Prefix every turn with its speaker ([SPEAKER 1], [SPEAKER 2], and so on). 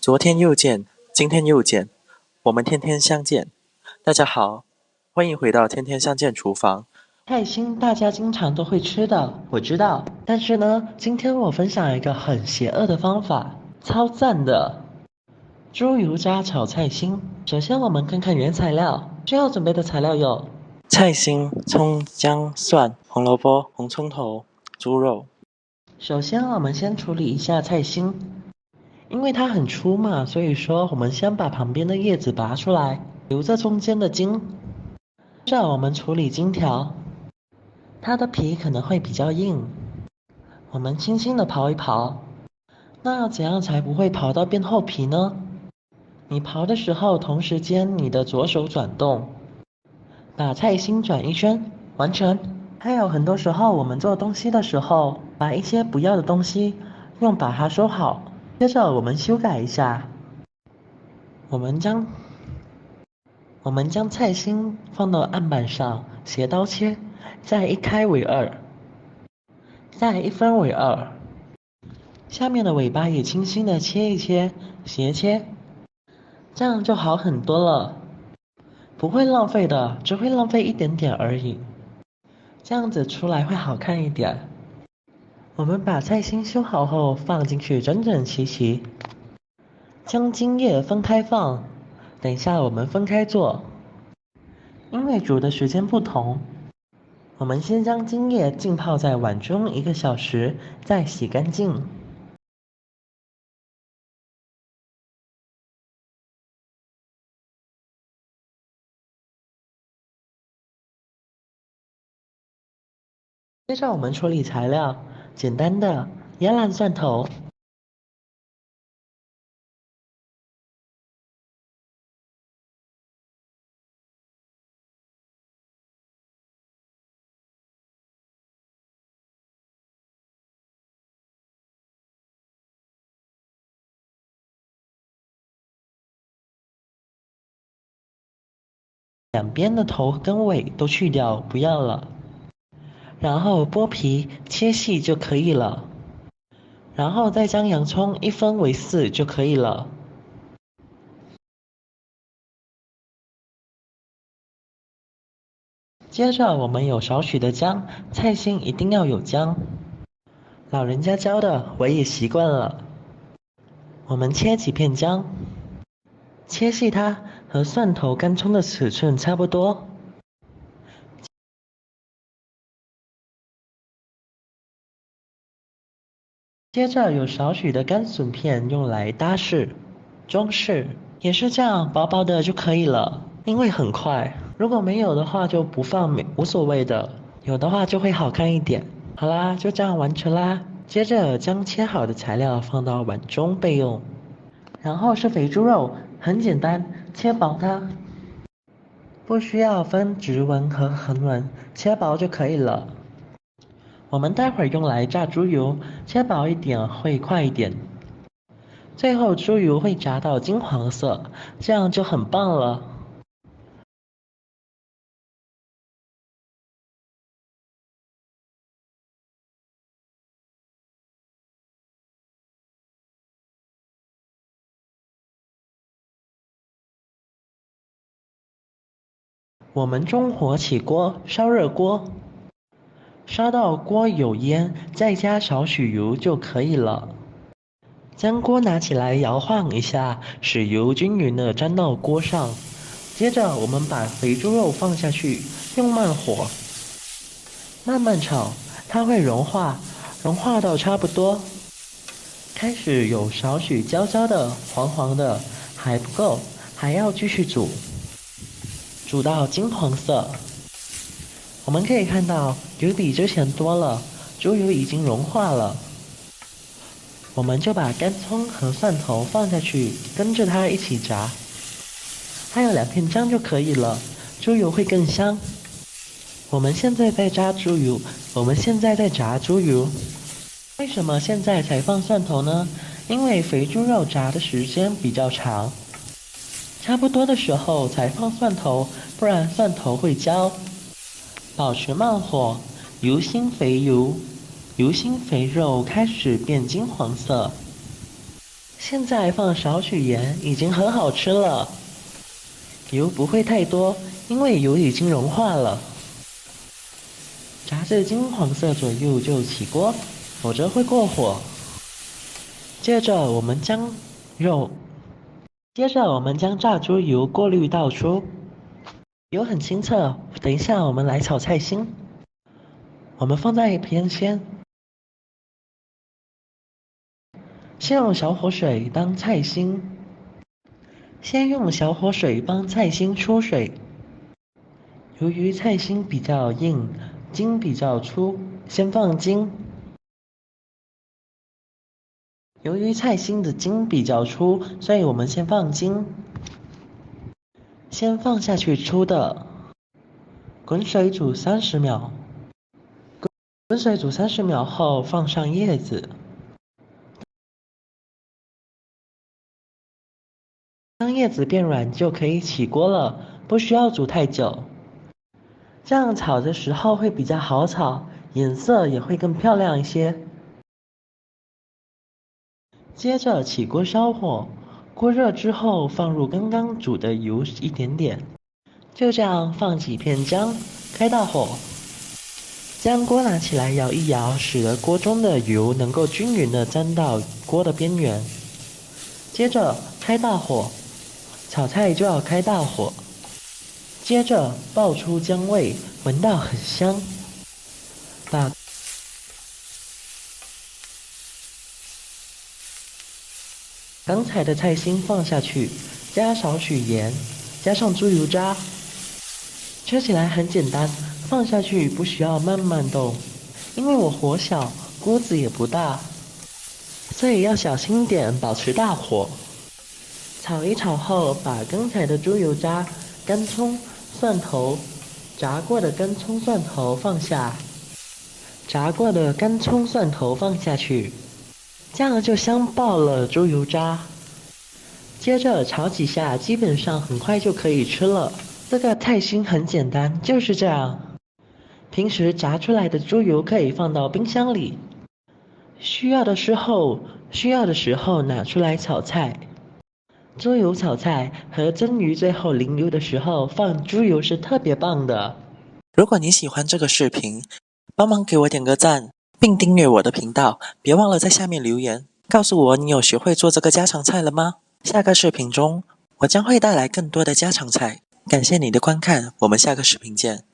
[SPEAKER 1] 昨天又见，今天又见，我们天天相见。大家好，欢迎回到天天相见厨房。
[SPEAKER 2] 菜心大家经常都会吃的，我知道。但是呢，今天我分享一个很邪恶的方法，超赞的！猪油渣炒菜心。首先我们看看原材料，需要准备的材料有
[SPEAKER 1] 菜心、葱、姜、蒜、红萝卜、红葱头、猪肉。
[SPEAKER 2] 首先我们先处理一下菜心，因为它很粗嘛，所以说我们先把旁边的叶子拔出来，留着中间的筋。接着我们处理筋条，它的皮可能会比较硬，我们轻轻的刨一刨。那怎样才不会刨到变厚皮呢？你刨的时候，同时间你的左手转动，把菜心转一圈，完成。还有很多时候我们做东西的时候，把一些不要的东西把它收好，接着我们修改一下，我们将菜心放到案板上，斜刀切，再一开为二，再一分为二。下面的尾巴也轻轻的切一切，斜切，这样就好很多了，不会浪费的，只会浪费一点点而已。这样子出来会好看一点。我们把菜心修好后放进去整整齐齐，将茎叶分开放，等一下我们分开做。因为煮的时间不同，我们先将茎叶浸泡在碗中1个小时，再洗干净。接着我们处理材料，简单的椰烂蒜头、两边的头跟尾都去掉，不要了。然后剥皮切细就可以了。然后再将洋葱1分为4就可以了。接着我们有少许的姜，菜心一定要有姜。老人家教的，我也习惯了。我们切几片姜，切细它，和蒜头、干葱的尺寸差不多。接着有少许的干笋片用来搭饰、装饰，也是这样薄薄的就可以了，因为很快。如果没有的话就不放无所谓的，有的话就会好看一点。好啦，就这样完成啦。接着将切好的材料放到碗中备用。然后是肥猪肉，很简单，切薄它，不需要分直纹和横纹，切薄就可以了。我们待会儿用来炸猪油，切薄一点会快一点。最后猪油会炸到金黄色，这样就很棒了。我们中火起锅，烧热锅，烧到锅有烟，再加少许油就可以了。将锅拿起来摇晃一下，使油均匀的沾到锅上。接着我们把肥猪肉放下去，用慢火慢慢炒，它会融化，融化到差不多，开始有少许焦焦的、黄黄的，还不够，还要继续煮，煮到金黄色。我们可以看到油比之前多了，猪油已经融化了。我们就把干葱和蒜头放下去，跟着它一起炸。还有2片姜就可以了，猪油会更香。我们现在在炸猪油，为什么现在才放蒜头呢？因为肥猪肉炸的时间比较长，差不多的时候才放蒜头，不然蒜头会焦。保持慢火，油心肥肉开始变金黄色。现在放少许盐已经很好吃了，油不会太多，因为油已经融化了。炸至金黄色左右就起锅，否则会过火。接着我们将炸猪油过滤倒出，油很清澈。等一下我们来炒菜心，我们放在一边先用小火水帮菜心出水。由于菜心比较硬，筋比较粗，先放筋。由于菜心的筋比较粗，所以我们先放筋。先放下去粗的，滚水煮30秒。滚水煮30秒后放上叶子。当叶子变软就可以起锅了，不需要煮太久。这样炒的时候会比较好炒，颜色也会更漂亮一些。接着起锅烧火，锅热之后放入刚刚煮的油一点点，就这样放几片姜，开大火。将锅拿起来摇一摇，使得锅中的油能够均匀地沾到锅的边缘。接着开大火，炒菜就要开大火。接着爆出姜味，闻到很香。把刚才的菜心放下去，加少许盐，加上猪油渣。吃起来很简单，放下去不需要慢慢动，因为我火小，锅子也不大，所以要小心点，保持大火。炒一炒后，把刚才的猪油渣、干葱、蒜头、炸过的干葱蒜头放下去，这样就香爆了猪油渣。接着炒几下，基本上很快就可以吃了。这个菜心很简单，就是这样。平时炸出来的猪油可以放到冰箱里，需要的时候拿出来炒菜。猪油炒菜和蒸鱼最后淋油的时候放猪油是特别棒的。
[SPEAKER 1] 如果你喜欢这个视频，帮忙给我点个赞，并订阅我的频道，别忘了在下面留言，告诉我你有学会做这个家常菜了吗？下个视频中，我将会带来更多的家常菜。感谢你的观看，我们下个视频见。